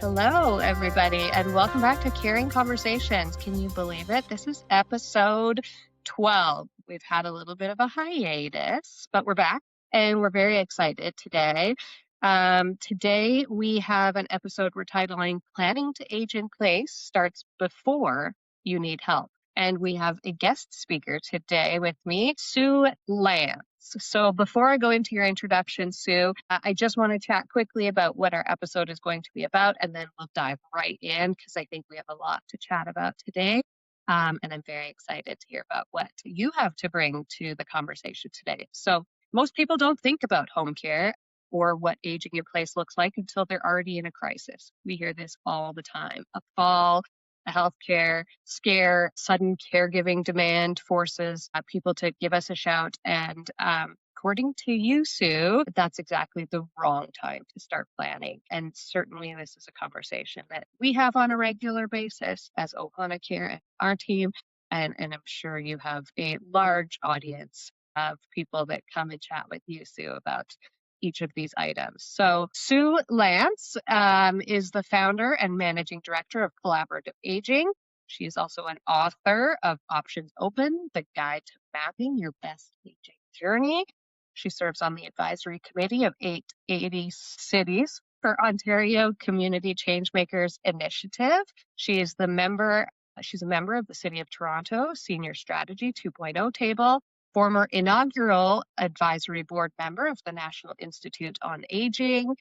Hello, everybody, and welcome back to Caring Conversations. Can you believe it? This is episode 12. We've had a little bit of a hiatus, but we're back and we're very excited today. Today, we have an episode we're titling Planning to Age in Place Starts Before You Need Help. And we have a guest speaker today with me, Sue Lantz. So before I go into your introduction, Sue, I just want to chat quickly about what our episode is going to be about, and then we'll dive right in because I think we have a lot to chat about today. And I'm very excited to hear about what you have to bring to the conversation today. So most people don't think about home care or what aging in place looks like until they're already in a crisis. We hear this all the time. A fall, a healthcare scare, sudden caregiving demand forces people to give us a shout. And according to you, Sue, that's exactly the wrong time to start planning. And certainly this is a conversation that we have on a regular basis as Ohana Care and our team. And I'm sure you have a large audience of people that come and chat with you, Sue, about each of these items. So Sue Lantz is the founder and managing director of Collaborative Aging. She is also an author of Options Open, the guide to mapping your best aging journey. She serves on the advisory committee of 880 cities for Ontario Community Changemakers Initiative. She's a member of the City of Toronto Senior Strategy 2.0 table, former inaugural advisory board member of the National Institute on Aging,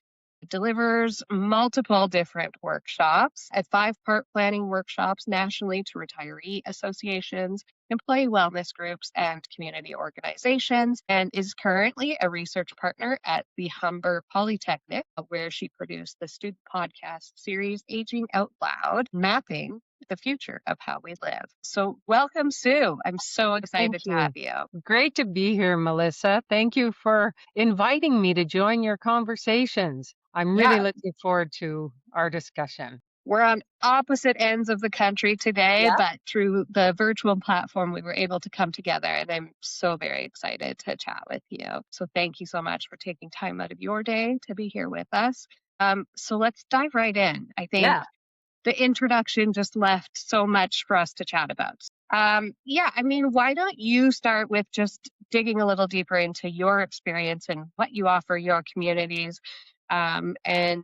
delivers multiple different workshops at 5-part planning workshops nationally to retiree associations, employee wellness groups, and community organizations, and is currently a research partner at the Humber Polytechnic, where she produced the student podcast series Aging Out Loud, mapping the future of how we live. So welcome, Sue. I'm so excited to have you. Great to be here, Melissa. Thank you for inviting me to join your conversations. I'm really looking forward to our discussion. We're on opposite ends of the country today, but through the virtual platform, we were able to come together, and I'm so very excited to chat with you. So thank you so much for taking time out of your day to be here with us. So let's dive right in. I think the introduction just left so much for us to chat about. Why don't you start with just digging a little deeper into your experience and what you offer your communities, and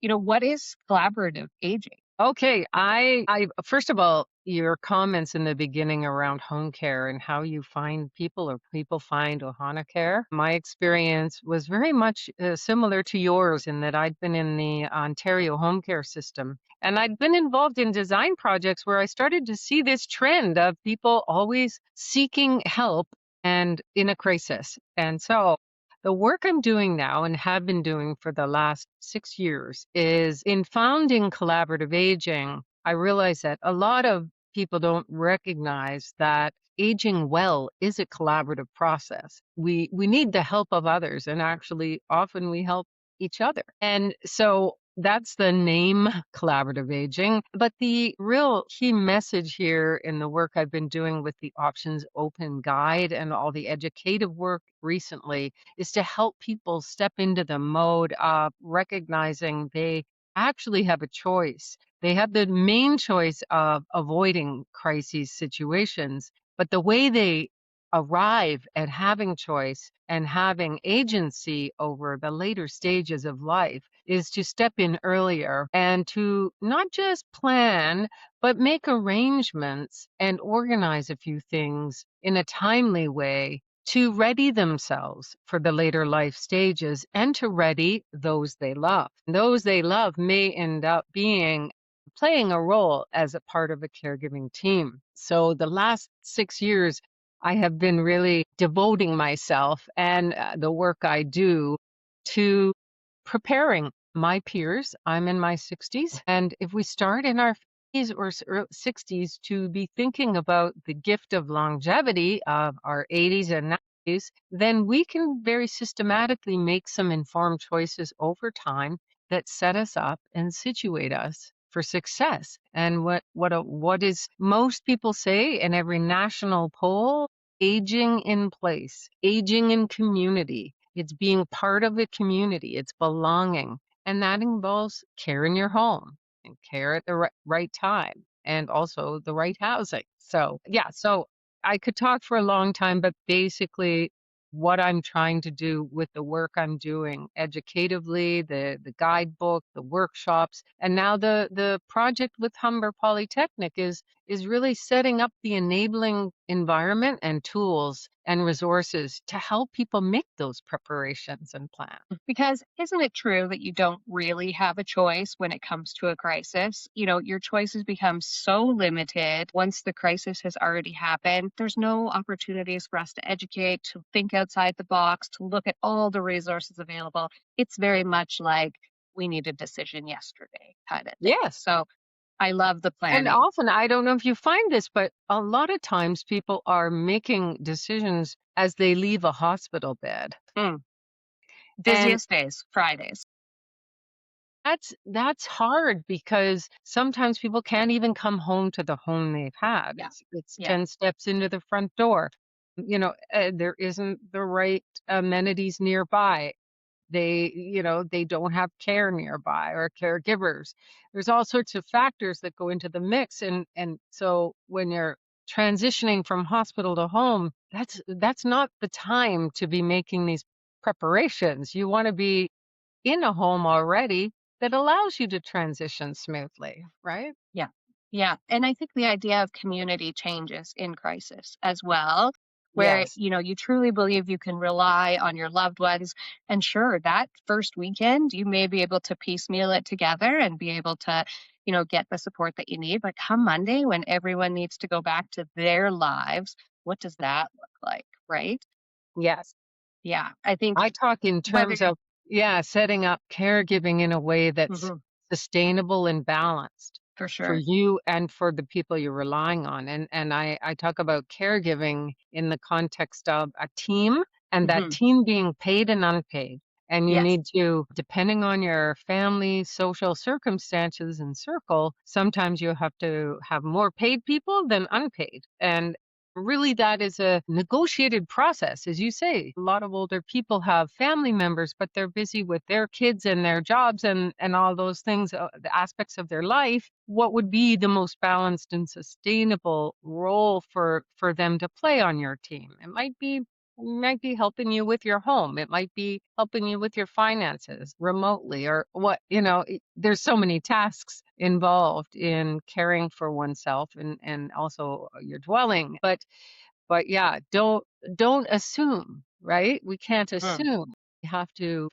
what is collaborative aging? Okay, I first of all, your comments in the beginning around home care and how you find people or people find Ohana Care. My experience was very much similar to yours in that I'd been in the Ontario home care system, and I'd been involved in design projects where I started to see this trend of people always seeking help and in a crisis. And so the work I'm doing now and have been doing for the last 6 years is in founding collaborative aging. I realize that a lot of people don't recognize that aging well is a collaborative process. We need the help of others, and actually often we help each other. And so that's the name collaborative aging. But the real key message here in the work I've been doing with the Options Open Guide and all the educative work recently is to help people step into the mode of recognizing they actually have a choice. They have the main choice of avoiding crises situations, but the way they arrive at having choice and having agency over the later stages of life is to step in earlier and to not just plan, but make arrangements and organize a few things in a timely way to ready themselves for the later life stages and to ready those they love. Those they love may end up playing a role as a part of a caregiving team. So the last 6 years, I have been really devoting myself and the work I do to preparing my peers. I'm in my 60s. And if we start in our 50s or 60s to be thinking about the gift of longevity of our 80s and 90s, then we can very systematically make some informed choices over time that set us up and situate us for success. And what is most people say in every national poll, aging in place, aging in community. It's being part of a community. It's belonging. And that involves care in your home and care at the right time and also the right housing. So, yeah, so I could talk for a long time, but basically, what I'm trying to do with the work I'm doing educatively, the guidebook, the workshops, and now the project with Humber Polytechnic is really setting up the enabling environment and tools and resources to help people make those preparations and plans. Because isn't it true that you don't really have a choice when it comes to a crisis? You know, your choices become so limited once the crisis has already happened. There's no opportunities for us to educate, to think outside the box, to look at all the resources available. It's very much like we need a decision yesterday kind of thing. Yes. So I love the And planning. often, I don't know if you find this, but a lot of times people are making decisions as they leave a hospital bed. Mm. And Busiest days, Fridays. that's hard because sometimes people can't even come home to the home they've had. Yeah. It's Yeah. 10 steps into the front door. There isn't the right amenities nearby. They don't have care nearby or caregivers. There's all sorts of factors that go into the mix. And so when you're transitioning from hospital to home, that's not the time to be making these preparations. You want to be in a home already that allows you to transition smoothly, right? Yeah. Yeah. And I think the idea of community changes in crisis as well, where, Yes. you truly believe you can rely on your loved ones. And sure, that first weekend, you may be able to piecemeal it together and be able to, get the support that you need. But come Monday, when everyone needs to go back to their lives, what does that look like? Right. Yes. Yeah. I think I talk in whether, terms of, yeah, setting up caregiving in a way that's Mhm, sustainable and balanced for for sure. you and for the people you're relying on. And I talk about caregiving in the context of a team and that Hmm. team being paid and unpaid. And you Yes. need to, depending on your family, social circumstances and circle, sometimes you have to have more paid people than unpaid. And really, that is a negotiated process. As you say, a lot of older people have family members, but they're busy with their kids and their jobs and all those things, the aspects of their life. What would be the most balanced and sustainable role for them to play on your team? It might be helping you with your home. It might be helping you with your finances remotely or there's so many tasks involved in caring for oneself and also your dwelling. But yeah, don't assume, right? We can't Mhm. assume. We have to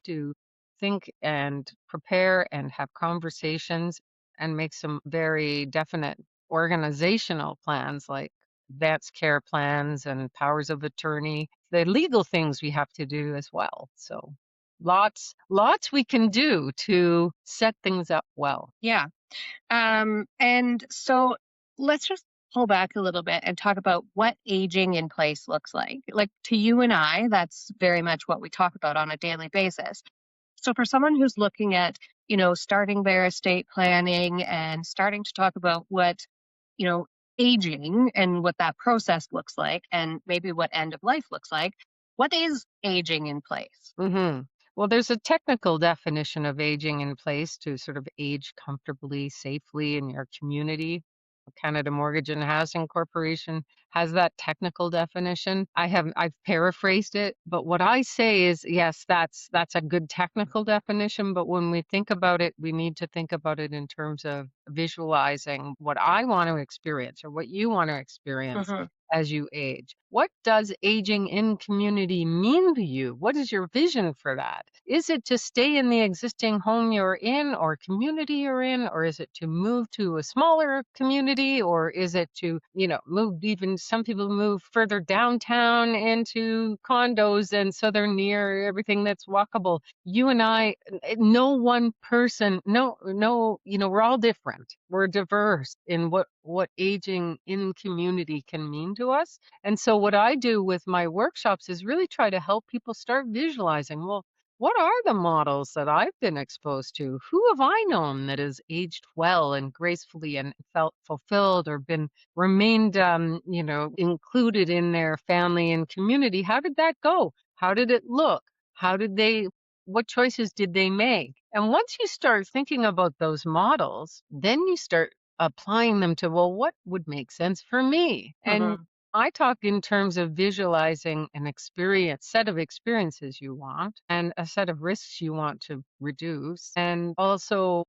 think and prepare and have conversations and make some very definite organizational plans like advanced care plans and powers of attorney, the legal things we have to do as well. So lots we can do to set things up well. Yeah. And so let's just pull back a little bit and talk about what aging in place looks like. Like to you and I, that's very much what we talk about on a daily basis. So for someone who's looking at, starting their estate planning and starting to talk about what, you know, aging and what that process looks like and maybe what end of life looks like, what is aging in place? Hmm. Well, there's a technical definition of aging in place to sort of age comfortably, safely in your community. Canada Mortgage and Housing Corporation has that technical definition. I've paraphrased it, but what I say is yes, that's a good technical definition, but when we think about it, we need to think about it in terms of visualizing what I want to experience or what you want to experience Hmm. as you age. What does aging in community mean to you? What is your vision for that? Is it to stay in the existing home you're in or community you're in, or is it to move to a smaller community, or is it to, move even some people move further downtown into condos and so they're near everything that's walkable. You and I, no one person, no, we're all different. We're diverse in what aging in community can mean to us. And so what I do with my workshops is really try to help people start visualizing, well, what are the models that I've been exposed to? Who have I known that has aged well and gracefully and felt fulfilled or been remained, included in their family and community? How did that go? How did it look? How did they what choices did they make? And once you start thinking about those models, then you start applying them to, well, what would make sense for me? And Hmm. I talk in terms of visualizing an experience, set of experiences you want, and a set of risks you want to reduce, and also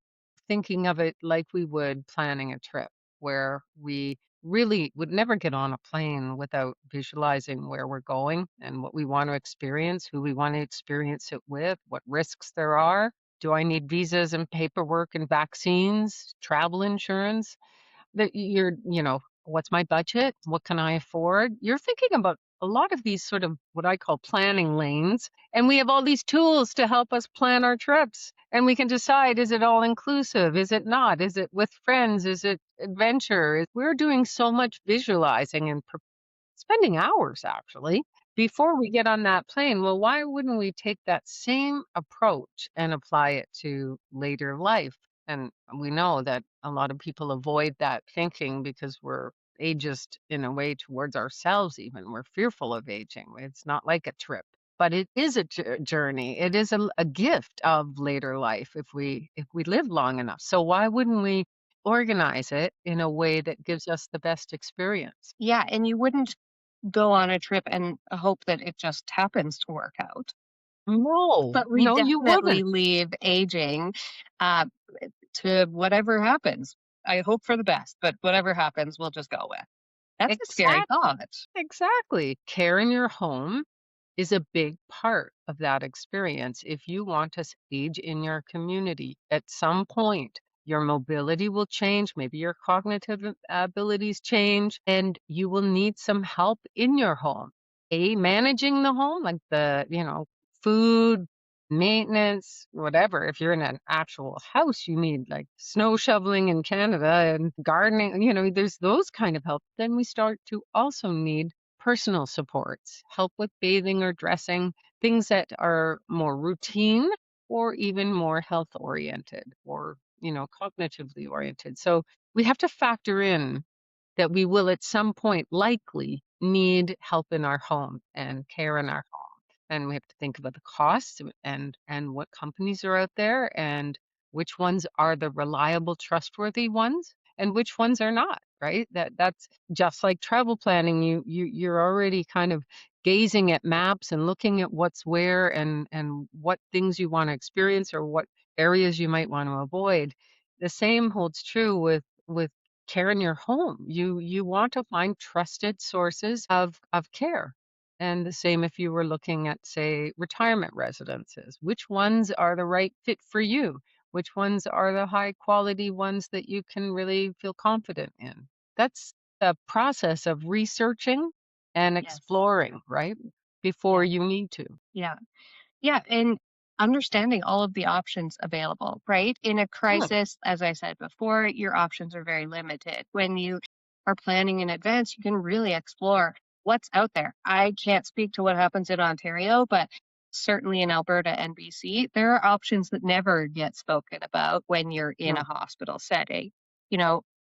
thinking of it like we would planning a trip where we really would never get on a plane without visualizing where we're going and what we want to experience, who we want to experience it with, what risks there are. Do I need visas and paperwork and vaccines, travel insurance? That what's my budget? What can I afford? You're thinking about a lot of these sort of what I call planning lanes. And we have all these tools to help us plan our trips. And we can decide, is it all inclusive? Is it not? Is it with friends? Is it adventure? We're doing so much visualizing and spending hours actually before we get on that plane. Well, why wouldn't we take that same approach and apply it to later life? And we know that a lot of people avoid that thinking because we're ageist in a way towards ourselves, even. We're fearful of aging. It's not like a trip. But it is a journey. It is a gift of later life if we live long enough. So why wouldn't we organize it in a way that gives us the best experience? Yeah, and you wouldn't go on a trip and hope that it just happens to work out. No, But we no, you definitely wouldn't. leave aging uh, to whatever happens. I hope for the best, but whatever happens, we'll just go with. That's a scary Exactly. thought. Exactly. Care in your home is a big part of that experience. If you want to age in your community, at some point, your mobility will change, maybe your cognitive abilities change, and you will need some help in your home. Managing the home, like food, maintenance, whatever. If you're in an actual house, you need like snow shoveling in Canada and gardening, there's those kind of help. Then we start to also need personal supports, help with bathing or dressing, things that are more routine or even more health oriented or, cognitively oriented. So we have to factor in that we will at some point likely need help in our home and care in our home. And we have to think about the costs and what companies are out there and which ones are the reliable, trustworthy ones and which ones are not, right? That's just like travel planning. You're already kind of gazing at maps and looking at what's where and what things you want to experience or what areas you might want to avoid. The same holds true with care in your home. You want to find trusted sources of care. And the same if you were looking at, say, retirement residences. Which ones are the right fit for you? Which ones are the high quality ones that you can really feel confident in? That's the process of researching and Yes. exploring, right? Before Yeah. you need to. Yeah. Yeah, and understanding all of the options available, right? In a Mm, crisis, as I said before, your options are very limited. When you are planning in advance, you can really explore what's out there. I can't speak to what happens in Ontario, but certainly in Alberta and BC, there are options that never get spoken about when you're in a mm, hospital setting.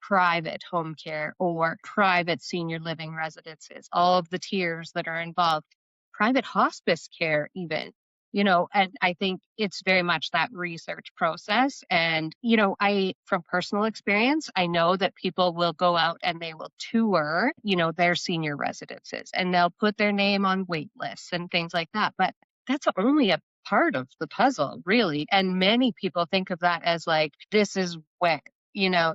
Private home care or private senior living residences, all of the tiers that are involved, private hospice care, even and I think it's very much that research process. And, from personal experience, I know that people will go out and they will tour, their senior residences and they'll put their name on wait lists and things like that. But that's only a part of the puzzle, really. And many people think of that as like, this is when.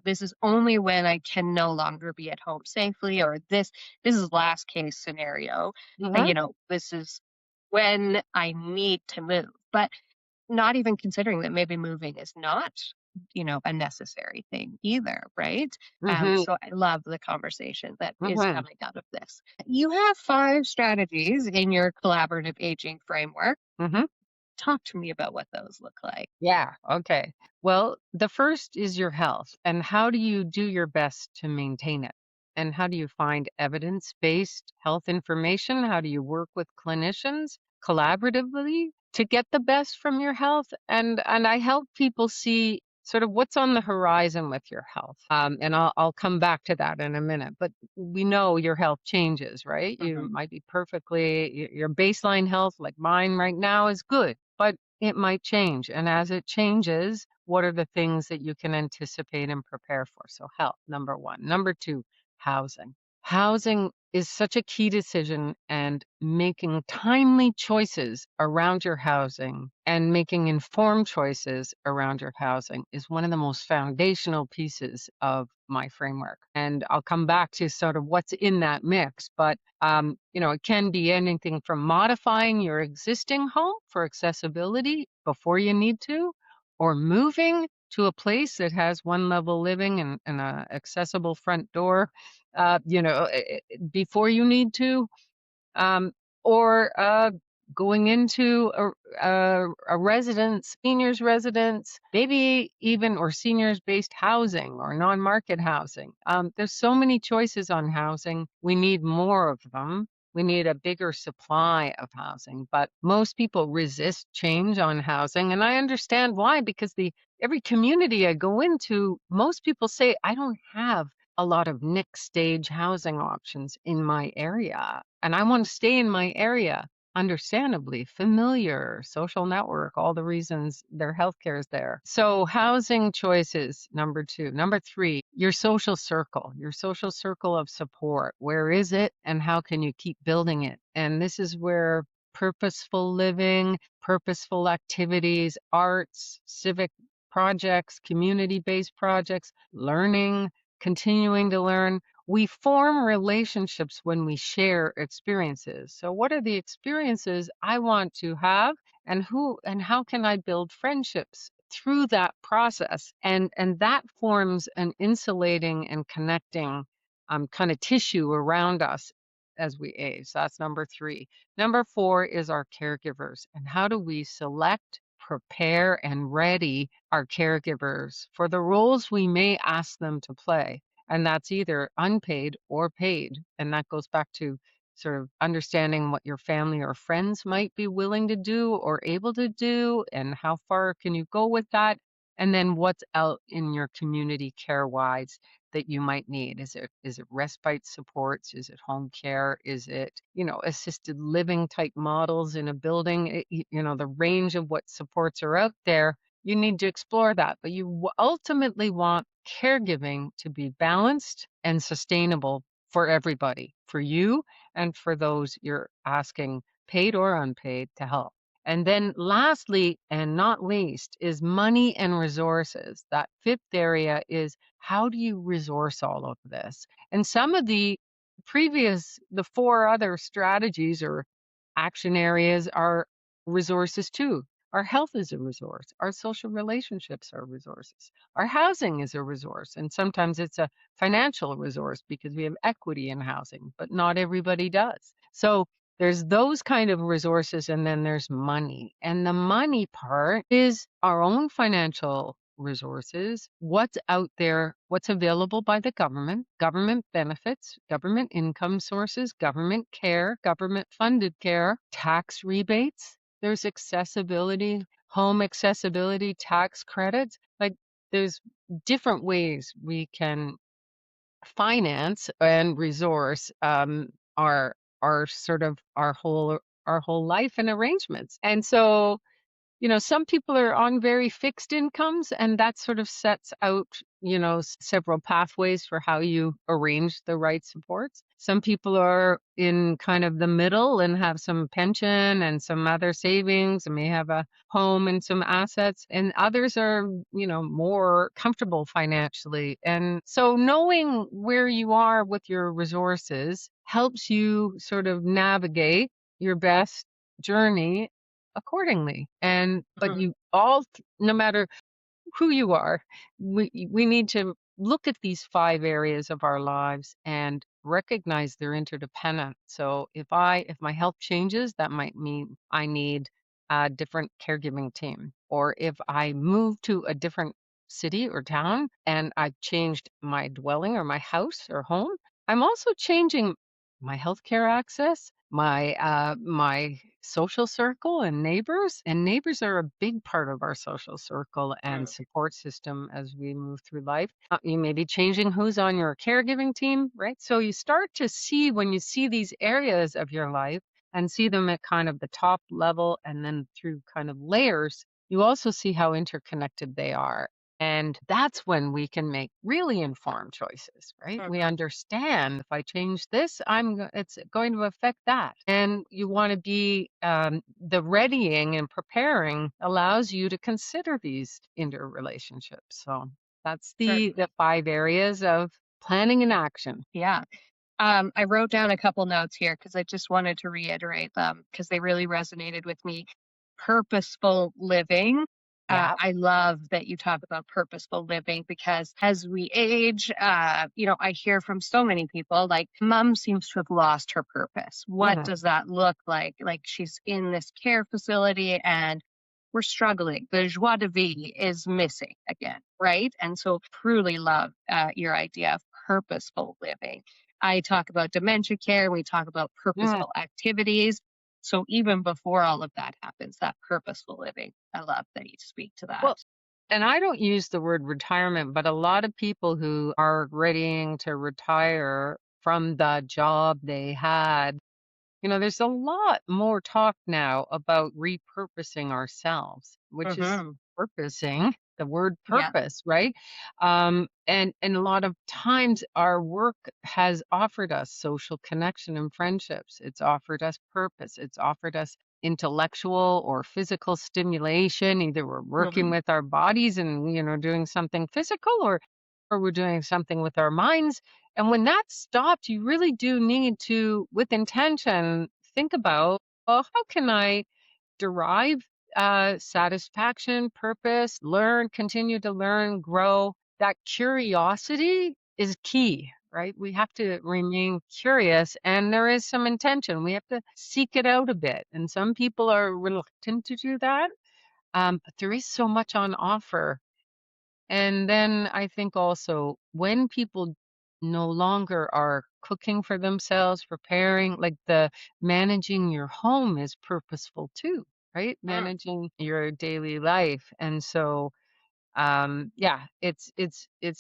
This is only when I can no longer be at home safely, or this is last case scenario. mhm, This is when I need to move, but not even considering that maybe moving is not, a necessary thing either, right? mhm, So I love the conversation that is mhm, coming out of this. You have 5 strategies in your collaborative aging framework. mhm. Talk to me about what those look like. Yeah. Okay. Well, the first is your health. And how do you do your best to maintain it? And how do you find evidence based health information? How do you work with clinicians collaboratively to get the best from your health? And I help people see sort of what's on the horizon with your health. And I'll come back to that in a minute. But we know your health changes, right? You Mhm. might be perfectly, your baseline health, like mine right now, is good. But it might change. And as it changes, what are the things that you can anticipate and prepare for? So health, number one. Number two, housing. Housing is such a key decision, and making timely choices around your housing and making informed choices around your housing is one of the most foundational pieces of my framework. And I'll come back to sort of what's in that mix, but it can be anything from modifying your existing home for accessibility before you need to, or moving to a place that has one level living and a accessible front door, before you need to, um, or going into a residence, seniors residence, maybe even, or seniors based housing or non-market housing. There's so many choices on housing. We need more of them. We need a bigger supply of housing, but most people resist change on housing. And I understand why, because every community I go into, most people say, I don't have a lot of next stage housing options in my area. And I want to stay in my area, understandably, familiar, social network, all the reasons their healthcare is there. So housing choices, number two. Number three, your social circle of support. Where is it and how can you keep building it? And this is where purposeful living, purposeful activities, arts, civic projects, community-based projects, learning, continuing to learn. We form relationships when we share experiences. So what are the experiences I want to have, and how can I build friendships through that process? And that forms an insulating and connecting kind of tissue around us as we age. So that's number three. Number four is our caregivers. And how do we select, prepare, and ready our caregivers for the roles we may ask them to play? And that's either unpaid or paid. And that goes back to sort of understanding what your family or friends might be willing to do or able to do, and how far can you go with that? And then what's out in your community care wise that you might need? Is it respite supports? Is it home care? Is it, assisted living type models in a building? The range of what supports are out there. You need to explore that, but you ultimately want caregiving to be balanced and sustainable for everybody, for you and for those you're asking, paid or unpaid, to help. And then lastly, and not least, is money and resources. That fifth area is, how do you resource all of this? And some of the four other strategies or action areas are resources too. Our health is a resource. Our social relationships are resources. Our housing is a resource. And sometimes it's a financial resource because we have equity in housing, but not everybody does. So there's those kind of resources, and then there's money. And the money part is our own financial resources, what's out there, what's available by the government benefits, government income sources, government care, government funded care, tax rebates. There's accessibility, home accessibility, tax credits. Like, there's different ways we can finance and resource our sort of our whole life and arrangements. And so, some people are on very fixed incomes, and that sort of sets out, several pathways for how you arrange the right supports. Some people are in kind of the middle and have some pension and some other savings and may have a home and some assets, and others are, more comfortable financially. And so knowing where you are with your resources helps you sort of navigate your best journey accordingly. But Mhm. you all, no matter who you are, we need to look at these five areas of our lives and recognize they're interdependent. So if my health changes, that might mean I need a different caregiving team. Or if I move to a different city or town and I've changed my dwelling or my house or home, I'm also changing my healthcare access, my social circle and neighbors. And neighbors are a big part of our social circle and Mm. support system as we move through life. You may be changing who's on your caregiving team, right? So you start to see, when you see these areas of your life, and see them at kind of the top level and then through kind of layers, you also see how interconnected they are. And that's when we can make really informed choices, right? We Hmm. understand if I change this, it's going to affect that. And you want to be the readying and preparing allows you to consider these interrelationships. So that's the Certainly. 5 areas of planning and action. Yeah. I wrote down a couple notes here because I just wanted to reiterate them because they really resonated with me. Purposeful living. Yeah. I love that you talk about purposeful living because as we age, I hear from so many people like, mom seems to have lost her purpose. What Mhm. does that look like? Like she's in this care facility and we're struggling. The joie de vivre is missing again, right? And so, truly love your idea of purposeful living. I talk about dementia care, we talk about Mm. purposeful activities. So even before all of that happens, that purposeful living, I love that you speak to that. Well, and I don't use the word retirement, but a lot of people who are readying to retire from the job they had, there's a lot more talk now about repurposing ourselves, which is Hmm. purposing, the word Yeah. purpose, right? And a lot of times our work has offered us social connection and friendships. It's offered us purpose. It's offered us intellectual or physical stimulation. Either we're working Hmm. with our bodies and, doing something physical or we're doing something with our minds. And when that's stopped, you really do need to, with intention, think about, well, how can I derive satisfaction, purpose, continue to learn, grow? That curiosity is key, right? We have to remain curious, and there is some intention. We have to seek it out a bit. And some people are reluctant to do that. But there is so much on offer, and then I think also when people no longer are cooking for themselves, preparing, like the managing your home is purposeful too, right? Mm. Managing your daily life. And so yeah, it's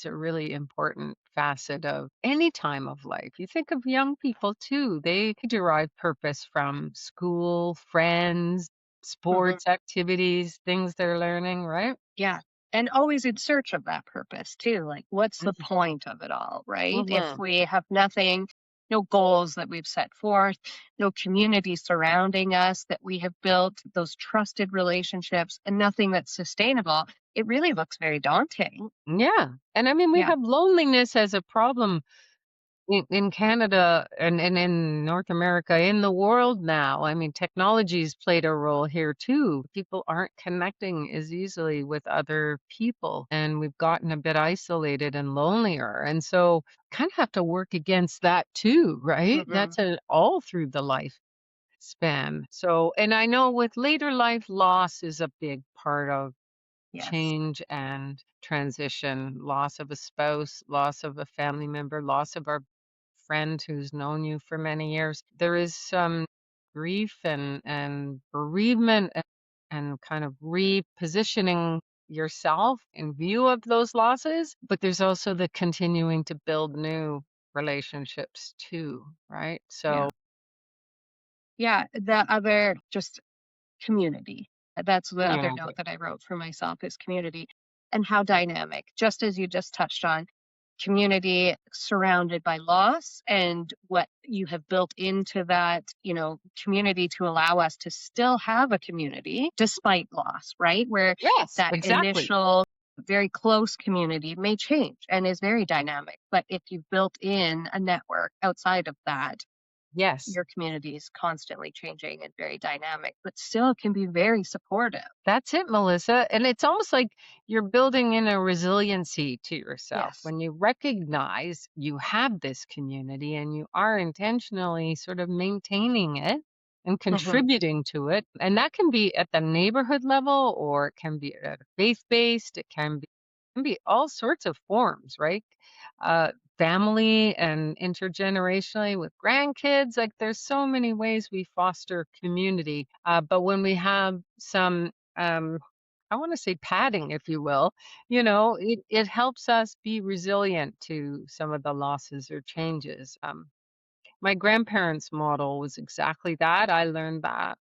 a really important facet of any time of life. You think of young people too. They derive purpose from school, friends, Hmm. sports activities, things they're learning, right? Yeah. And always in search of that purpose too. Like, what's the point of it all, right? If Mhm. we have nothing, no goals that we've set forth, no community surrounding us that we have built, those trusted relationships, and nothing that's sustainable, it really looks very daunting. Yeah. And I mean, we Yeah. have loneliness as a problem in Canada and in North America, in the world now. I mean, technology's played a role here too. People aren't connecting as easily with other people, and we've gotten a bit isolated and lonelier. And so, kind of have to work against that too, right? Hmm. That's all through the life span. So, and I know with later life, loss is a big part of Yes. change and transition, loss of a spouse, loss of a family member, loss of our friend who's known you for many years. There is some grief and bereavement and kind of repositioning yourself in view of those losses, but there's also the continuing to build new relationships too, right? Yeah. So, Yeah. The other, just community. That's the other note community. that I wrote for myself is community and how dynamic, just as you just touched on, community surrounded by loss and what you have built into that, community to allow us to still have a community despite loss, right? Where Yes, that exactly. initial very close community may change and is very dynamic. But if you've built in a network outside of that, Yes. your community is constantly changing and very dynamic, but still can be very supportive. That's it, Melissa. And it's almost like you're building in a resiliency to yourself Yes. when you recognize you have this community and you are intentionally sort of maintaining it and Hmm. contributing to it. And that can be at the neighborhood level or it can be at a faith-based, it can be all sorts of forms, right? Uh, Family and intergenerationally with grandkids. Like there's so many ways we foster community. But when we have some um, I want to say padding, if you will, it helps us be resilient to some of the losses or changes. My grandparents' model was exactly that. I learned that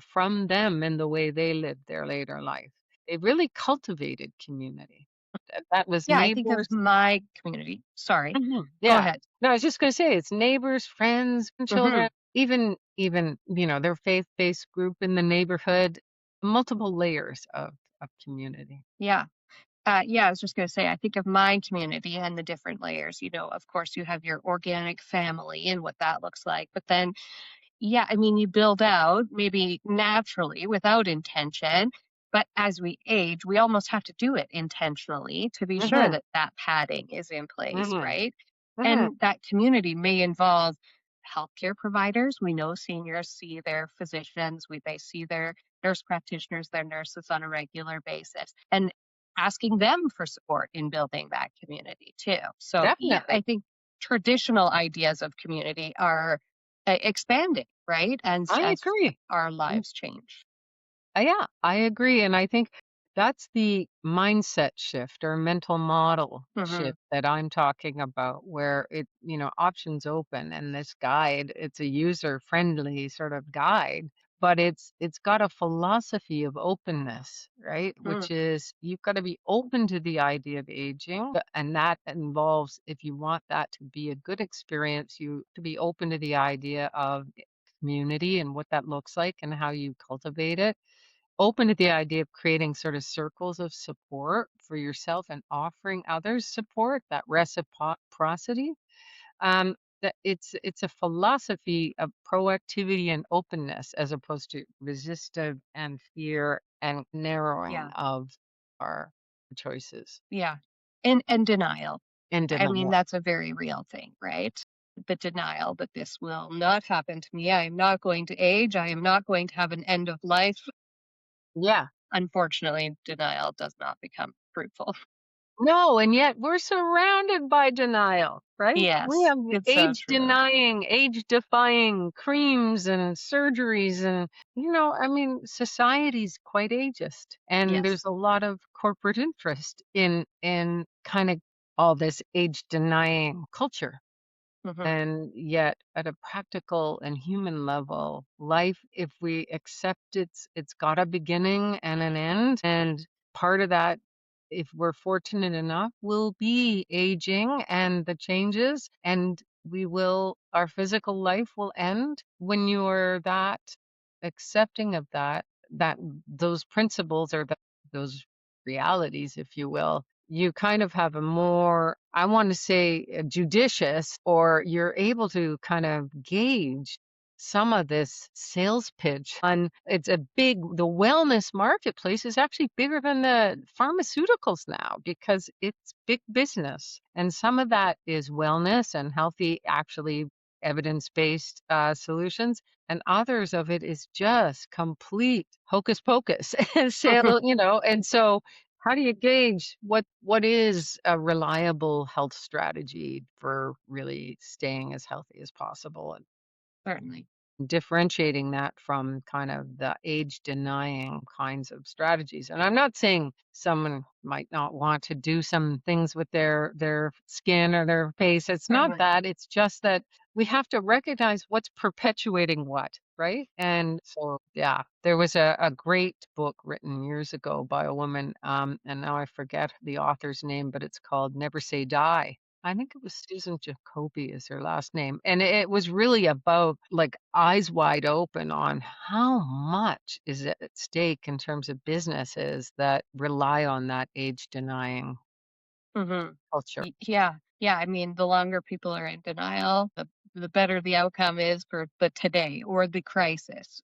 from them and the way they lived their later life. They really cultivated community. That was Yeah, I think of neighbors. my community. Sorry. Go Yeah. ahead. No, I was just gonna say it's neighbors, friends, and Hmm. children, even, their faith-based group in the neighborhood, multiple layers of community. Yeah. Yeah, I was just going to say, I think of my community and the different layers. Of course, you have your organic family and what that looks like. But then, yeah, I mean, you build out maybe naturally without intention. But as we age, we almost have to do it intentionally to be sure Mhm, that that padding is in place, mhm, right? mhm. And that community may involve healthcare providers. We know seniors see their physicians, they see their nurse practitioners, their nurses on a regular basis. And asking them for support in building that community too. So, yeah, I Definitely. think traditional ideas of community are expanding, right? And I as agree. our lives change. Yeah, I agree. And I think that's the mindset shift or mental model Hmm. shift that I'm talking about, where options open and this guide, it's a user friendly sort of guide, but it's got a philosophy of openness, right? Hmm. Which is you've got to be open to the idea of aging. And that involves, if you want that to be a good experience, you to be open to the idea of community and what that looks like and how you cultivate it, open to the idea of creating sort of circles of support for yourself and offering others support, that reciprocity. Um, that it's a philosophy of proactivity and openness as opposed to resistive and fear and narrowing Yeah. of our choices Yeah. And denial. and I mean, denial. that's a very real thing, right? The denial that this will not happen to me. I am not going to age. I am not going to have an end of life. Yeah. Unfortunately, denial does not become fruitful. No, and yet we're surrounded by denial, right? We Yes, have it's so age true. denying, age defying creams and surgeries. And, I mean, society's quite ageist. And Yes. there's a lot of corporate interest in kind of all this age denying culture. Hmm. And yet, at a practical and human level, life, if we accept it's got a beginning and an end, and part of that, if we're fortunate enough, will be aging and the changes, and our physical life will end. When you're that accepting of that those principles or those realities, if you will, you kind of have a more, I want to say, judicious, or you're able to kind of gauge some of this sales pitch. And the wellness marketplace is actually bigger than the pharmaceuticals now because it's big business. And some of that is wellness and healthy, actually evidence-based solutions. And others of it is just complete hocus pocus. So, and so how do you gauge what is a reliable health strategy for really staying as healthy as possible and Certainly. differentiating that from kind of the age denying kinds of strategies? And I'm not saying someone might not want to do some things with their skin or their face. It's not Certainly. that. It's just that we have to recognize what's perpetuating what, right? And so, yeah, there was a great book written years ago by a woman, and now I forget the author's name, but it's called Never Say Die. I think it was Susan Jacoby is her last name. And it was really about like eyes wide open on how much is at stake in terms of businesses that rely on that age denying Hmm. culture. Yeah. Yeah. I mean, the longer people are in denial, the better the outcome is for the today or the crisis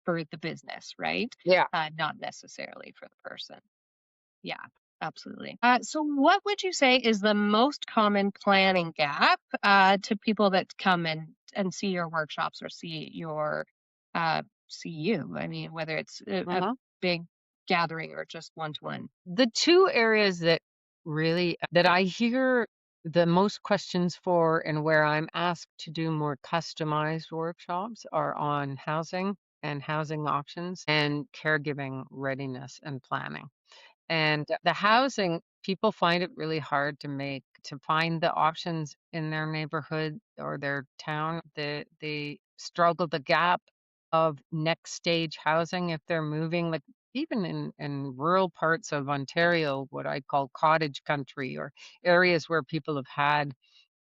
for the business, right? Yeah. Not necessarily for the person. Yeah, absolutely. So, what would you say is the most common planning gap to people that come and see your workshops or see you? I mean, whether it's a Uh-huh. big gathering or just one to one. The two areas that really that I hear the most questions for and where I'm asked to do more customized workshops are on housing and housing options and caregiving readiness and planning. And the housing, people find it really hard to make to find the options in their neighborhood or their town. They struggle the gap of next stage housing if they're moving, like even in rural parts of Ontario, what I call cottage country, or areas where people have had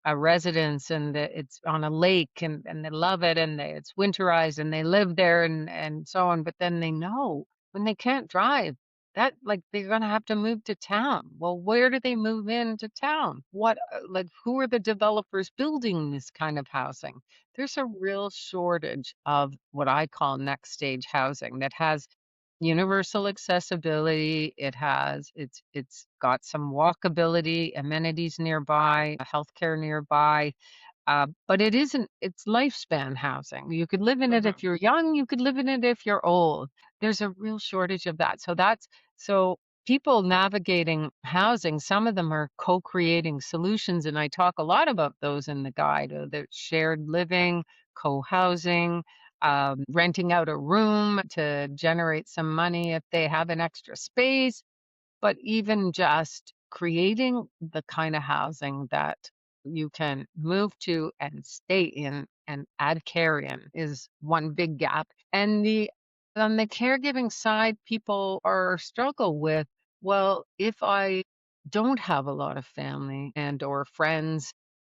a residence and it's on a lake and they love it and it's winterized and they live there and so on. But then they know when they can't drive that like they're going to have to move to town. Well, where do they move into town? What like who are the developers building this kind of housing? There's a real shortage of what I call next stage housing that has universal accessibility. It's got some walkability, amenities nearby, healthcare nearby, but it isn't, it's lifespan housing. You could live in it Hmm. if you're young, you could live in it if you're old. There's a real shortage of that. So people navigating housing, some of them are co-creating solutions, and I talk a lot about those in the guide, the shared living, co-housing, renting out a room to generate some money if they have an extra space, but even just creating the kind of housing that you can move to and stay in and add care in is one big gap. And the on the caregiving side, people are struggle with, well, if I don't have a lot of family and or friends,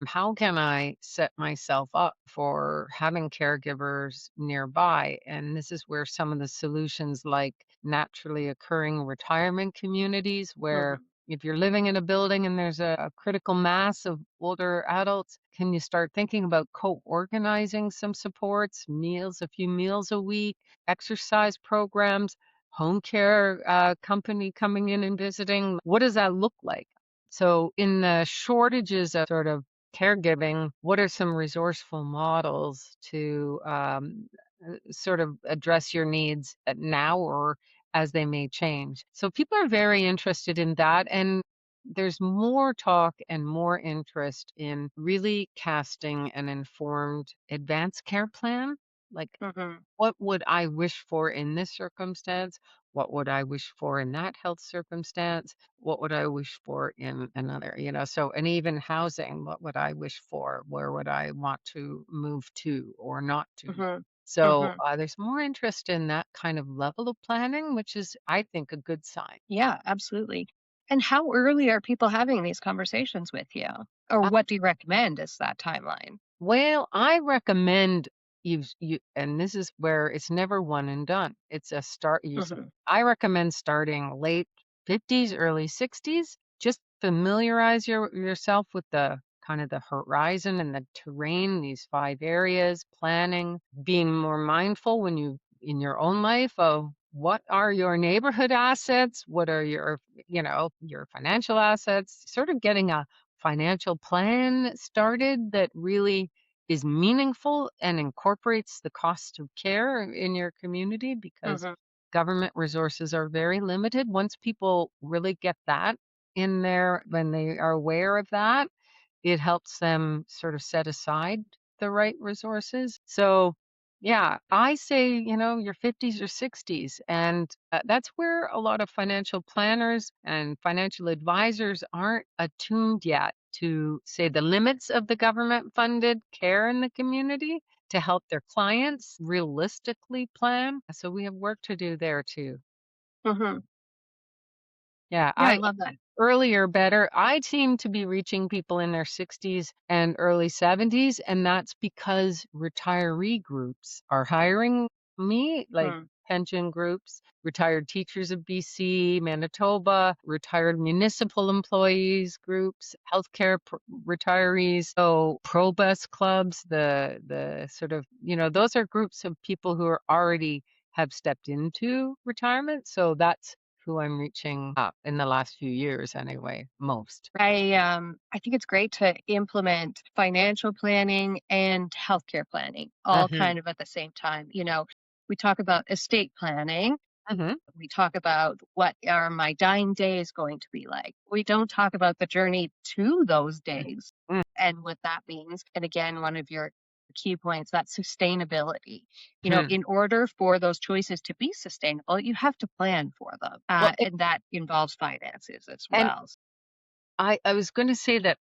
how can I set myself up for having caregivers nearby? And this is where some of the solutions like naturally occurring retirement communities, where Hmm. if you're living in a building and there's a critical mass of older adults, can you start thinking about co-organizing some supports, meals, a few meals a week, exercise programs, home care company coming in and visiting? What does that look like? So, in the shortages of sort of caregiving, what are some resourceful models to sort of address your needs now or as they may change? So people are very interested in that. And there's more talk and more interest in really casting an informed advanced care plan. Like, Hmm. what would I wish for in this circumstance? What would I wish for in that health circumstance? What would I wish for in another? So, and even housing, what would I wish for? Where would I want to move to or not to? Hmm. So, Hmm. there's more interest in that kind of level of planning, which is, I think, a good sign. Yeah, absolutely. And how early are people having these conversations with you? Or what do you recommend as that timeline? Well, I recommend you, and this is where it's never one and done. It's a start. Hmm. I recommend starting late 50s, early 60s. Just familiarize yourself with the kind of the horizon and the terrain, these 5 areas, planning, being more mindful when you in your own life of what are your neighborhood assets, what are your financial assets, sort of getting a financial plan started that really is meaningful and incorporates the cost of care in your community, because Hmm. government resources are very limited. Once people really get that in there, when they are aware of that, it helps them sort of set aside the right resources. So, yeah, I say, your 50s or 60s. And that's where a lot of financial planners and financial advisors aren't attuned yet to, say, the limits of the government funded care in the community to help their clients realistically plan. So, we have work to do there too. Hmm. Yeah, Yeah, I I love that. earlier better. I seem to be reaching people in their 60s and early 70s, and that's because retiree groups are hiring me, like Mm. pension groups, retired teachers of BC, Manitoba, retired municipal employees groups, healthcare retirees, so pro bus clubs, the sort of, those are groups of people who are already have stepped into retirement. So that's who I'm reaching up in the last few years anyway, most. I think it's great to implement financial planning and healthcare planning all Mhm, kind of at the same time. We talk about estate planning. mhm, We talk about what are my dying days going to be like. We don't talk about the journey to those days mm, and what that means. And again, one of your key points, that sustainability. mhm. In order for those choices to be sustainable, you have to plan for them. Well, And that involves finances as and well. I was going to say that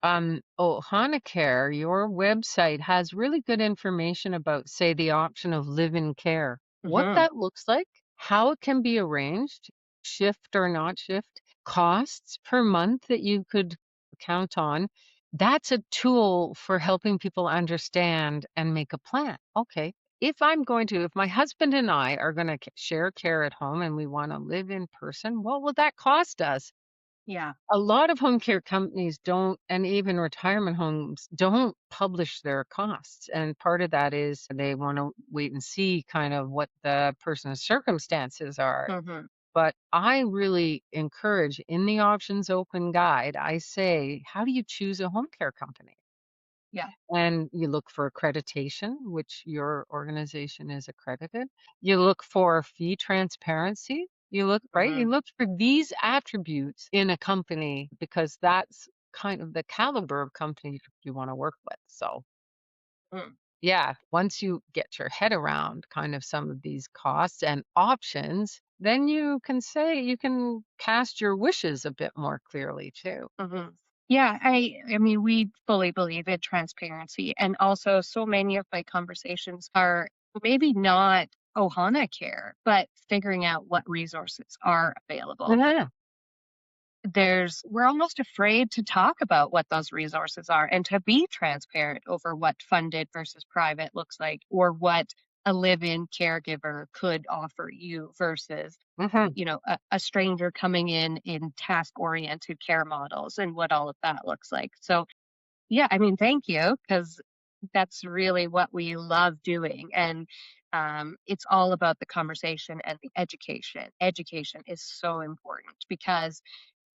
Care, your website has really good information about, say, the option of live-in care, what Hmm. that looks like, how it can be arranged, shift or not shift, costs per month that you could count on. That's a tool for helping people understand and make a plan. Okay, if my husband and I are going to share care at home and we want to live in person, what will that cost us? Yeah. A lot of home care companies don't, and even retirement homes don't publish their costs. And part of that is they want to wait and see kind of what the person's circumstances are. Hmm. But I really encourage in the options open guide, I say, how do you choose a home care company? Yeah. And you look for accreditation, which your organization is accredited. You look for fee transparency. You look, right? Hmm. You look for these attributes in a company because that's kind of the caliber of company you want to work with. So, Hmm. yeah, once you get your head around kind of some of these costs and options, then you can cast your wishes a bit more clearly too. Hmm. Yeah, I mean, we fully believe in transparency, and also so many of my conversations are maybe not Ohana care, but figuring out what resources are available. Yeah. We're almost afraid to talk about what those resources are and to be transparent over what funded versus private looks like, or what a live-in caregiver could offer you versus Mhm. a stranger coming in task oriented care models and what all of that looks like. So yeah, I mean, thank you, because that's really what we love doing. And it's all about the conversation and the education. Education is so important because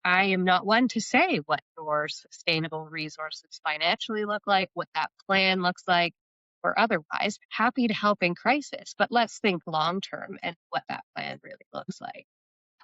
I am not one to say what your sustainable resources financially look like, what that plan looks like, or otherwise. Happy to help in crisis, but let's think long term and what that plan really looks like.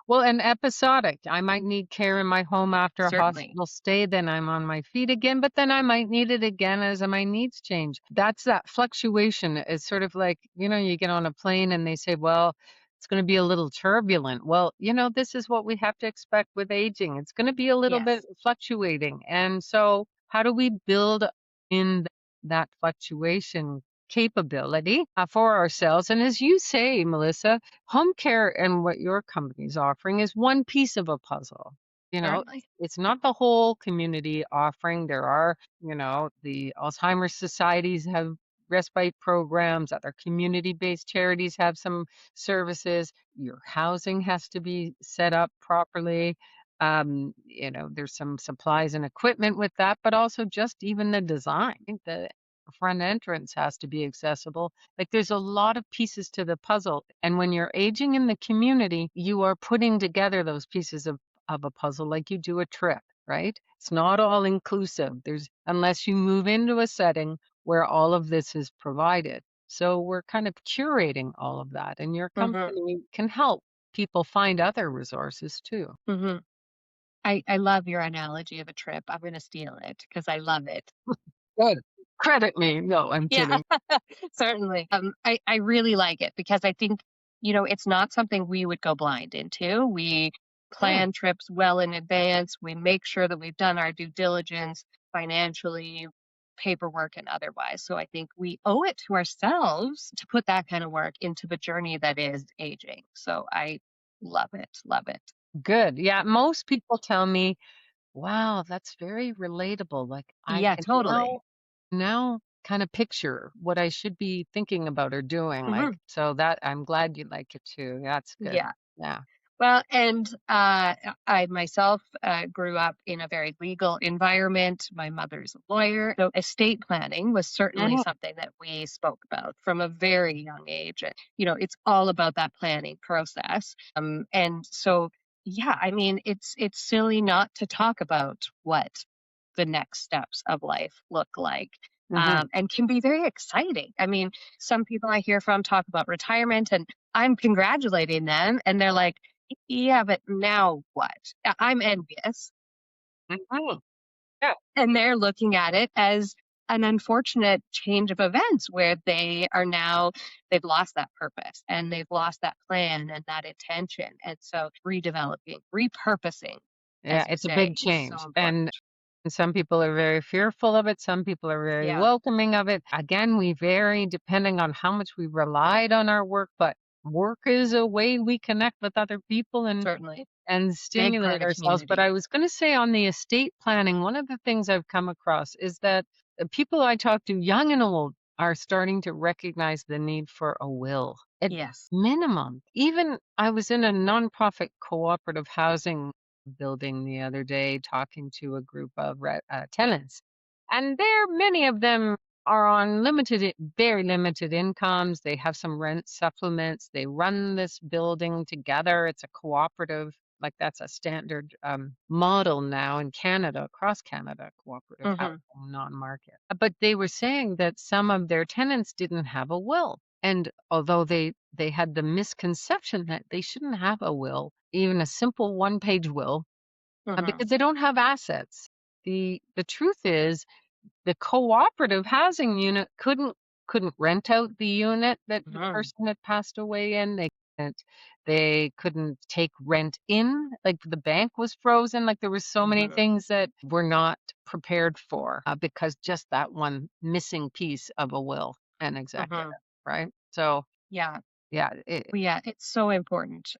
Well, and episodic. I might need care in my home after a Certainly. hospital stay, then I'm on my feet again, but then I might need it again as my needs change. That's that fluctuation. It's sort of like, you get on a plane and they say, well, it's going to be a little turbulent. Well, this is what we have to expect with aging. It's going to be a little bit Yes. fluctuating. And so, how do we build in that fluctuation capability for ourselves? And as you say, Melissa, home care and what your company is offering is one piece of a puzzle. You know, Certainly. it's not the whole community offering. There are, the Alzheimer's societies have respite programs, other community-based charities have some services. Your housing has to be set up properly. There's some supplies and equipment with that, but also just even the design. The front entrance has to be accessible. Like there's a lot of pieces to the puzzle. And when you're aging in the community, you are putting together those pieces of a puzzle like you do a trip, right? It's not all inclusive. Unless you move into a setting where all of this is provided. So we're kind of curating all of that. And your Hmm. company can help people find other resources too. Hmm. I love your analogy of a trip. I'm going to steal it because I love it. Good. Credit me. No, I'm Yeah, kidding. certainly. I really like it because I think, it's not something we would go blind into. We Mm, plan trips well in advance. We make sure that we've done our due diligence financially, paperwork, and otherwise. So I think we owe it to ourselves to put that kind of work into the journey that is aging. So I love it. Love it. good. Yeah, most people tell me, wow, that's very relatable. Like I Yeah, can totally. now kind of picture what I should be thinking about or doing. Like, Hmm. so that I'm glad you like it too. That's good. Yeah. Yeah. Well, and I myself grew up in a very legal environment. My mother's a lawyer. So estate planning was certainly Mhm. something that we spoke about from a very young age. It's all about that planning process. And so, yeah, I mean, it's silly not to talk about what the next steps of life look like. Mhm. And can be very exciting. I mean, some people I hear from talk about retirement, and I'm congratulating them, and they're like, yeah, but now what? I'm envious. Mhm. Yeah. And they're looking at it as an unfortunate change of events where they've lost that purpose and they've lost that plan and that intention. And so redeveloping, repurposing. Yeah, as we it's a say. big It's so change. And important. some people are very fearful of it. Some people are very Yeah, welcoming of it. Again, we vary depending on how much we relied on our work, but work is a way we connect with other people certainly. and Big stimulate part of ourselves. But community. I was going to say on the estate planning, one of the things I've come across is that people I talk to, young and old, are starting to recognize the need for a will at Yes. minimum. Even I was in a nonprofit cooperative housing building the other day talking to a group of tenants, and there many of them are on very limited incomes. They have some rent supplements. They run this building together. It's a cooperative, like that's a standard model now in Canada, across Canada, cooperative Hmm. housing, non-market. But they were saying that some of their tenants didn't have a will. And although they had the misconception that they shouldn't have a will, even a simple one-page will, Hmm. because they don't have assets. The truth is the cooperative housing unit couldn't rent out the unit that the Hmm. person had passed away in. They couldn't take rent in, like the bank was frozen. Like there were so many Hmm. things that were not prepared for because just that one missing piece of a will and executive, Hmm. right? So Yeah. yeah, Well, yeah, it's so important.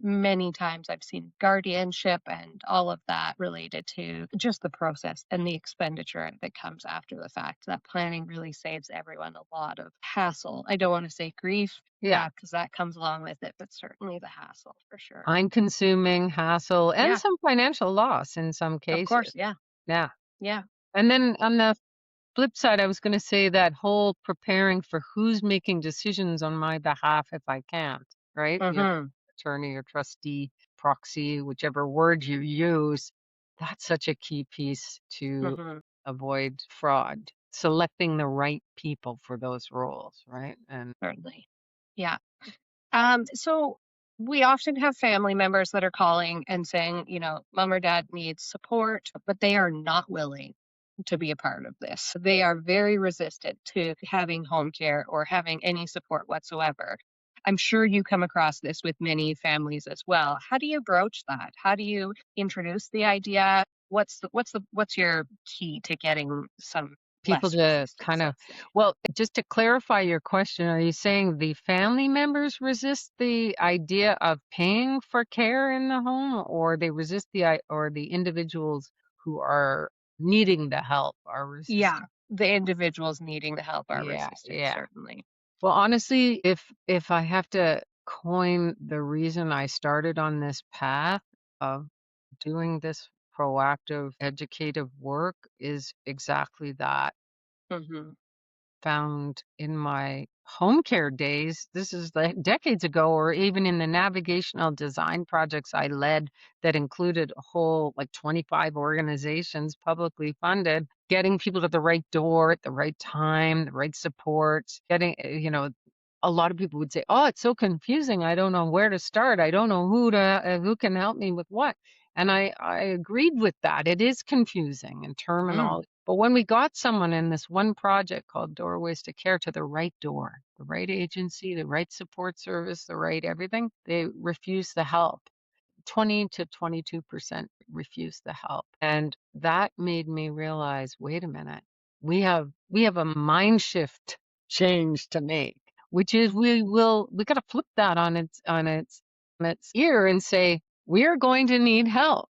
Many times I've seen guardianship and all of that related to just the process and the expenditure that comes after the fact. That planning really saves everyone a lot of hassle. I don't want to say grief, yeah, because that comes along with it, but certainly the hassle for sure. time consuming, hassle, and Yeah, some financial loss in some of cases. course. Yeah, Yeah. yeah. And then on the flip side, I was going to say that whole preparing for who's making decisions on my behalf if I can't, right? Your Hmm. attorney or trustee, proxy, whichever word you use. That's such a key piece to Hmm. avoid fraud. Selecting the right people for those roles, right? And Certainly. Yeah. So we often have family members that are calling and saying, mom or dad needs support, but they are not willing to be a part of this. They are very resistant to having home care or having any support whatsoever. I'm sure you come across this with many families as well. How do you broach that? How do you introduce the idea? What's your key to getting some people less to resistance, kind of, let's say? well, just to clarify your question, are you saying the family members resist the idea of paying for care in the home, or they resist or the individuals who are needing the help are Yeah, resisting? the individuals needing the help are Yeah, resistant, yeah. certainly. Well, honestly, if I have to coin the reason I started on this path of doing this proactive educative work is exactly that. Mhm. Found in my home care days, this is like decades ago, or even in the navigational design projects I led that included a whole like 25 organizations publicly funded, getting people to the right door at the right time, the right supports, a lot of people would say, "Oh, it's so confusing. I don't know where to start. I don't know who can help me with what." And I agreed with that. It is confusing and Mhm. terminal. But when we got someone in this one project called Doorways to Care to the right door, the right agency, the right support service, the right everything, they refused the help. 20 to 22% refused the help. And that made me realize, wait a minute, we have a mind shift change to make, which is we got to flip that on its ear and say, we're going to need help.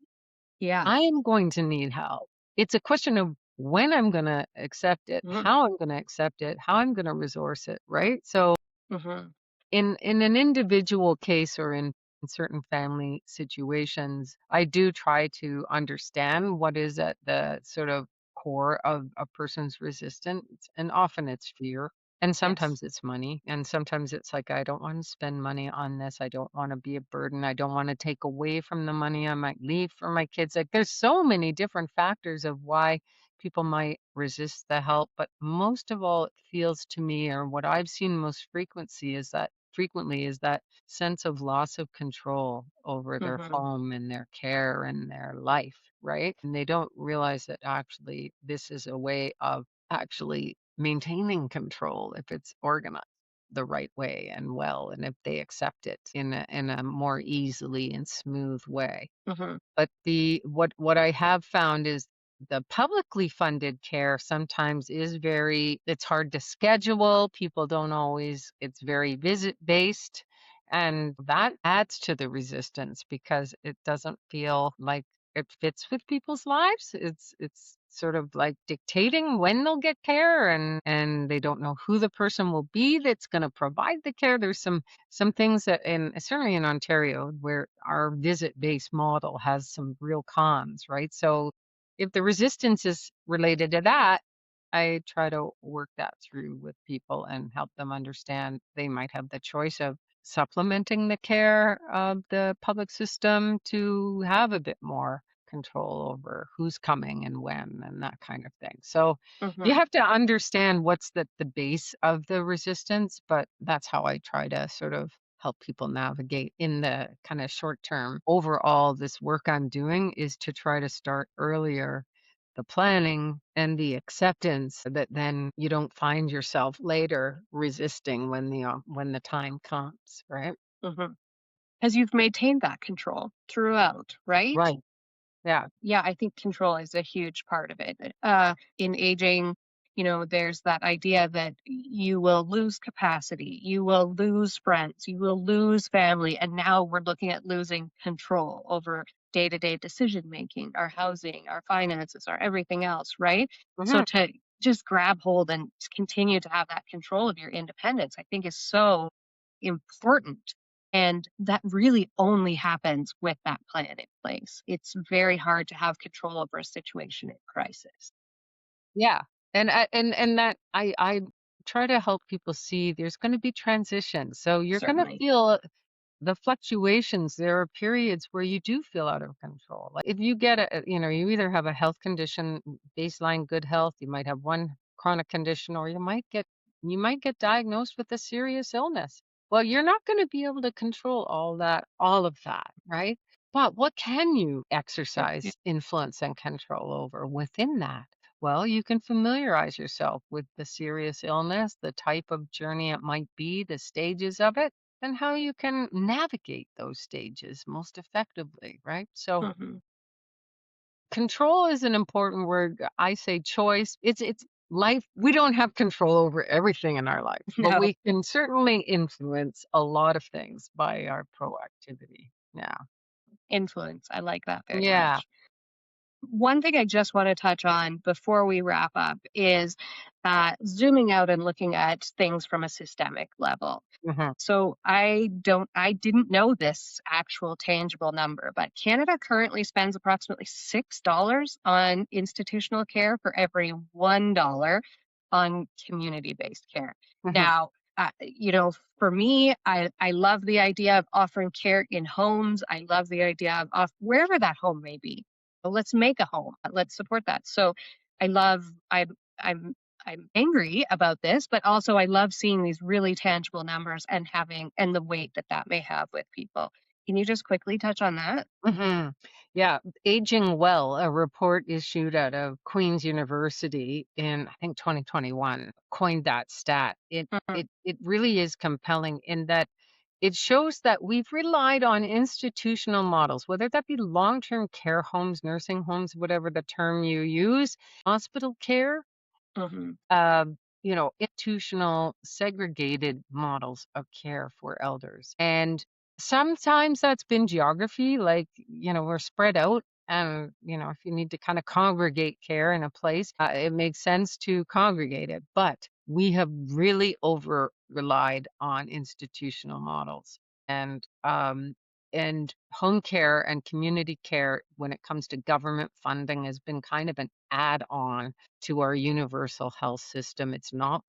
Yeah. I am going to need help. It's a question of when I'm going to accept it, Mhm. how I'm going to accept it, how I'm going to resource it, right? So Mhm. in an individual case or in certain family situations, I do try to understand what is at the sort of core of a person's resistance, and often it's fear. And Yes. sometimes it's money. And sometimes it's like, I don't want to spend money on this. I don't want to be a burden. I don't want to take away from the money I might leave for my kids. Like there's so many different factors of why people might resist the help. But most of all, it feels to me, or what I've seen most frequently is that sense of loss of control over their Mhm. home and their care and their life, right? And they don't realize that actually this is a way of actually maintaining control if it's organized. the right way and well, and if they accept it in a more easily and smooth way. Hmm. But the what I have found is the publicly funded care sometimes is very it's hard to schedule. People don't always it's very visit based. And that adds to the resistance because it doesn't feel like it fits with people's lives. It's sort of like dictating when they'll get care and they don't know who the person will be that's going to provide the care. There's some things that in certainly in Ontario where our visit-based model has some real cons, right? So if the resistance is related to that, I try to work that through with people and help them understand they might have the choice of supplementing the care of the public system to have a bit more control over who's coming and when and that kind of thing. So you Hmm. have to understand what's the base of the resistance, but that's how I try to sort of help people navigate in the kind of short term. Overall, this work I'm doing is to try to start earlier the planning and the acceptance that then you don't find yourself later resisting when the time comes, right? Hmm. Because you've maintained that control throughout, right? Right. Yeah. Yeah, I think control is a huge part of it. In aging, there's that idea that you will lose capacity, you will lose friends, you will lose family. And now we're looking at losing control over day to day decision making, our housing, our finances, our everything else, right? So Mhm. to just grab hold and continue to have that control of your independence, I think is so important. And that really only happens with that plan in place. It's very hard to have control over a situation in crisis. Yeah. And that I try to help people see there's going to be transition. So you're going to Certainly. feel the fluctuations. There are periods where you do feel out of control. Like if you get you either have a health condition, baseline good health, you might have one chronic condition, or you might get diagnosed with a serious illness. Well, you're not going to be able to control all of that, right? But what can you Yep. Yep. exercise influence and control over within that? Well, you can familiarize yourself with the serious illness, the type of journey it might be, the stages of it, and how you can navigate those stages most effectively, right? So Mhm. control is an important word. I say choice. It's life. We don't have control over everything in our life, but No, we can certainly influence a lot of things by our proactivity. Yeah. influence. I like that very Yeah. much. One thing I just want to touch on before we wrap up is zooming out and looking at things from a systemic level. Hmm. So I didn't know this actual tangible number, but Canada currently spends approximately $6 on institutional care for every $1 on community-based care. Hmm. Now, for me, I love the idea of offering care in homes. I love the idea of wherever that home may be. Well, let's make a home. Let's support that. So I love I'm I'm angry about this, but also I love seeing these really tangible numbers and having and the weight that that may have with people. Can you just quickly touch on that? Hmm. Yeah, Aging Well, a report issued out of Queen's University in I think 2021 coined that stat. Mhm. It really is compelling in that it shows that we've relied on institutional models, whether that be long-term care homes, nursing homes, whatever the term you use, hospital care, Mhm. institutional segregated models of care for elders. And sometimes that's been geography, like, we're spread out. And, if you need to kind of congregate care in a place, it makes sense to congregate it. But we have really over relied on institutional models. And home care and community care, when it comes to government funding, has been kind of an add on to our universal health system. It's not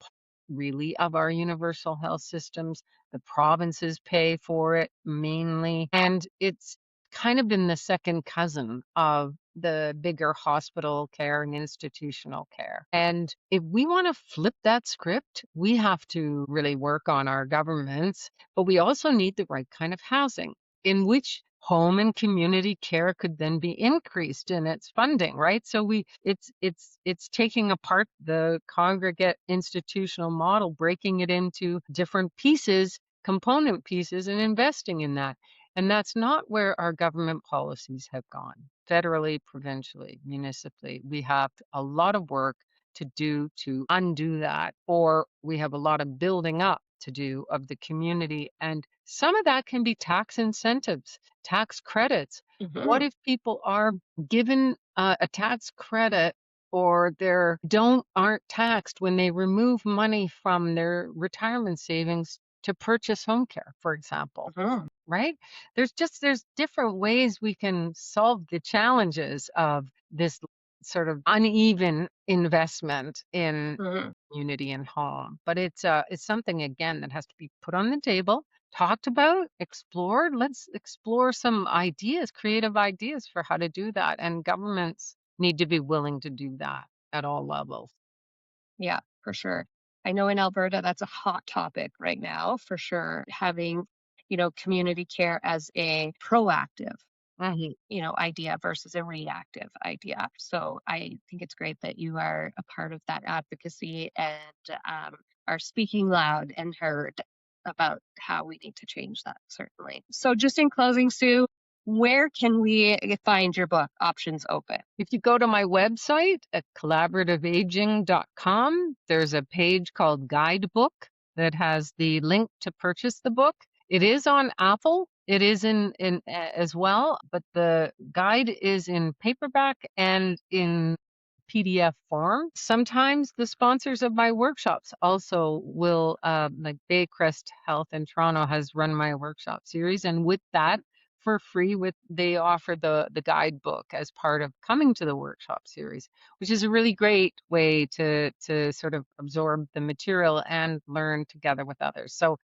really of our universal health systems. The provinces pay for it mainly, and it's kind of been the second cousin of the bigger hospital care and institutional care. And if we want to flip that script, we have to really work on our governments, but we also need the right kind of housing in which home and community care could then be increased in its funding, right? So it's taking apart the congregate institutional model, breaking it into different pieces, component pieces, and investing in that. And that's not where our government policies have gone. Federally, provincially, municipally, we have a lot of work to do to undo that, or we have a lot of building up to do of the community. And some of that can be tax incentives, tax credits. What if people are given a tax credit, or aren't taxed when they remove money from their retirement savings to purchase home care, for example? Right? There's different ways we can solve the challenges of this sort of uneven investment in community and home. But it's something, again, that has to be put on the table, talked about, explored. Let's explore some ideas, creative ideas for how to do that. And governments need to be willing to do that at all levels. Yeah, for sure. I know in Alberta, that's a hot topic right now, for sure. Having, community care as a proactive, Mhm. idea versus a reactive idea. So I think it's great that you are a part of that advocacy and are speaking loud and heard about how we need to change that, certainly. So just in closing, Sue, where can we find your book, Options Open? If you go to my website at collaborativeaging.com, there's a page called Guidebook that has the link to purchase the book. It is on Apple. It is in as well, but the guide is in paperback and in PDF form. Sometimes the sponsors of my workshops also will, like Baycrest Health in Toronto has run my workshop series, and with that, for free, they offer the guidebook as part of coming to the workshop series, which is a really great way to sort of absorb the material and learn together with others. So,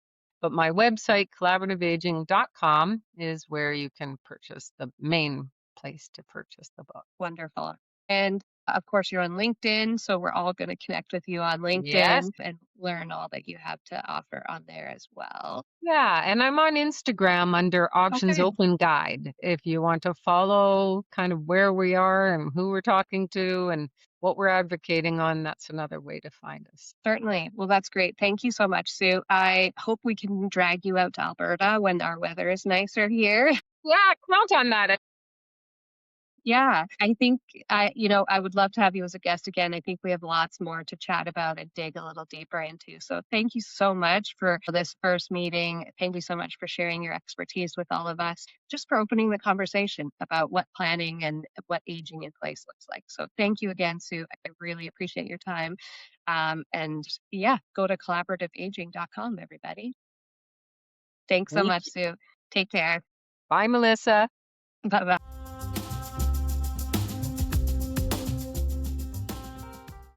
but my website, collaborativeaging.com, is where you can purchase, the main place to purchase the book. Wonderful. And of course, you're on LinkedIn, so we're all going to connect with you on Yes. LinkedIn and learn all that you have to offer on there as well. Yeah, and I'm on Instagram under Options Okay. Open Guide. If you want to follow kind of where we are and who we're talking to and what we're advocating on, that's another way to find us. Certainly. Well, that's great. Thank you so much, Sue. I hope we can drag you out to Alberta when our weather is nicer here. Yeah, count on that. Yeah, I think I would love to have you as a guest again. I think we have lots more to chat about and dig a little deeper into. So thank you so much for this first meeting. Thank you so much for sharing your expertise with all of us, just for opening the conversation about what planning and what aging in place looks like. So thank you again, Sue. I really appreciate your time. And yeah, go to collaborativeaging.com, everybody. Thanks so Thank much, you. Sue. Take care. Bye, Melissa. Bye bye.